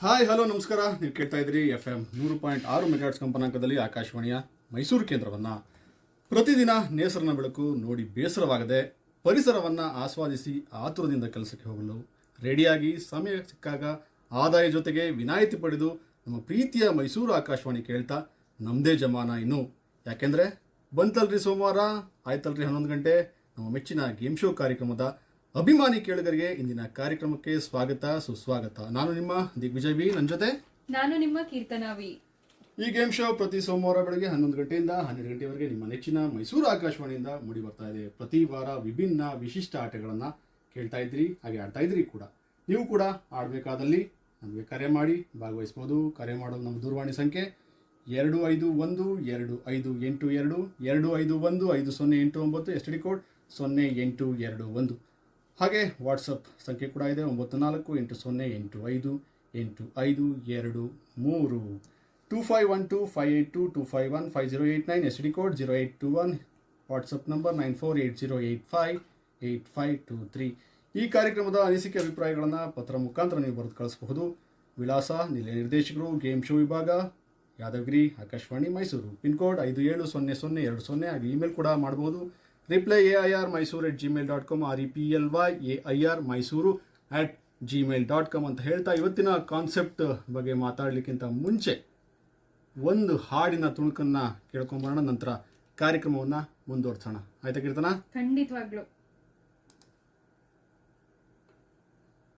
Hi hello ನಮಸ್ಕಾರ. ನೀವು ಕೇಳ್ತಾ ಇದ್ದೀರಿ FM 100.6 ಮೆಗಾಹರ್ಟ್ಜ್ ಕಂಪನಾಂಕದಲ್ಲಿ ಆಕಾಶವಾಣಿಯ ಮೈಸೂರು ಕೇಂದ್ರವನ್ನು. ಪ್ರತಿದಿನ ನೇಸರನ ಬೆಳಕು ನೋಡಿ ಬೇಸರವಾಗದೆ ಪರಿಸರವನ್ನು ಆಸ್ವಾದಿಸಿ ಆತುರದಿಂದ ಕೆಲಸಕ್ಕೆ ಹೋಗಲು ರೆಡಿಯಾಗಿ ಸಮಯ ಸಿಕ್ಕಾಗ ಆದಾಯ ಜೊತೆಗೆ ವಿನಾಯಿತಿ ಪಡೆದು ನಮ್ಮ ಪ್ರೀತಿಯ ಮೈಸೂರು ಆಕಾಶವಾಣಿ ಕೇಳ್ತಾ ನಮ್ಮದೇ ಜಮಾನ ಇನ್ನು. ಯಾಕೆಂದರೆ ಬಂತಲ್ರಿ ಸೋಮವಾರ, ಆಯ್ತಲ್ರಿ 11 ಗಂಟೆ, ನಮ್ಮ ಮೆಚ್ಚಿನ ಗೇಮ್ ಶೋ ಕಾರ್ಯಕ್ರಮದ ಅಭಿಮಾನಿ ಕೇಳುಗರಿಗೆ ಇಂದಿನ ಕಾರ್ಯಕ್ರಮಕ್ಕೆ ಸ್ವಾಗತ ಸುಸ್ವಾಗತ. ನಾನು ನಿಮ್ಮ ದಿಗ್ವಿಜಯ್ ವಿ, ನನ್ನ ಜೊತೆ ನಾನು ನಿಮ್ಮ ಕೀರ್ತನಾವಿ. ಈ ಗೇಮ್ ಶೋ ಪ್ರತಿ ಸೋಮವಾರ ಬೆಳಗ್ಗೆ 11 ಗಂಟೆಯಿಂದ 12 ಗಂಟೆವರೆಗೆ ನಿಮ್ಮ ನೆಚ್ಚಿನ ಮೈಸೂರು ಆಕಾಶವಾಣಿಯಿಂದ ಮೂಡಿ ಬರ್ತಾ ಇದೆ. ಪ್ರತಿ ವಾರ ವಿಭಿನ್ನ ವಿಶಿಷ್ಟ ಆಟಗಳನ್ನು ಕೇಳ್ತಾ ಇದ್ರಿ, ಹಾಗೆ ಆಡ್ತಾ ಇದ್ರಿ ಕೂಡ. ನೀವು ಕೂಡ ಆಡಬೇಕಾದಲ್ಲಿ ನಮಗೆ ಕರೆ ಮಾಡಿ ಭಾಗವಹಿಸ್ಬೋದು. ಕರೆ ಮಾಡೋದು ನಮ್ಮ ದೂರವಾಣಿ ಸಂಖ್ಯೆ 25125822 25150889, STD ಕೋಡ್ 0821. ಹಾಗೆ ವಾಟ್ಸಪ್ ಸಂಖ್ಯೆ ಕೂಡ ಇದೆ 9480858523 25125822515089, STD ಕೋಡ್ 0821. WhatsApp number 9480858523. ಈ ಕಾರ್ಯಕ್ರಮದ ಅನಿಸಿಕೆ ಅಭಿಪ್ರಾಯಗಳನ್ನು ಪತ್ರ ಮುಖಾಂತರ ನೀವು ಬರೆದು ಕಳಿಸಬಹುದು. ವಿಳಾಸ, ನಿಲಯ ನಿರ್ದೇಶಕರು, ಗೇಮ್ ಶೋ ವಿಭಾಗ, ಯಾದಗಿರಿ, ಆಕಾಶವಾಣಿ ಮೈಸೂರು, ಪಿನ್ ಕೋಡ್ 570020. ಹಾಗೆ ಇಮೇಲ್ ಕೂಡ ಮಾಡಬಹುದು. ರಿಪ್ಲೈ AIRmysore@gmail.com, REPLYAIRmysore@gmail.com ಅಂತ ಹೇಳ್ತಾ ಇವತ್ತಿನ ಕಾನ್ಸೆಪ್ಟ್ ಬಗ್ಗೆ ಮಾತಾಡಲಿಕ್ಕಿಂತ ಮುಂಚೆ ಒಂದು ಹಾಡಿನ ತುಣುಕನ್ನು ಕೇಳ್ಕೊಂಬರೋಣ. ನಂತರ ಕಾರ್ಯಕ್ರಮವನ್ನು ಮುಂದುವರ್ಸೋಣ. ಆಯ್ತಾ ಕೀರ್ತನ? ಖಂಡಿತವಾಗ್ಲು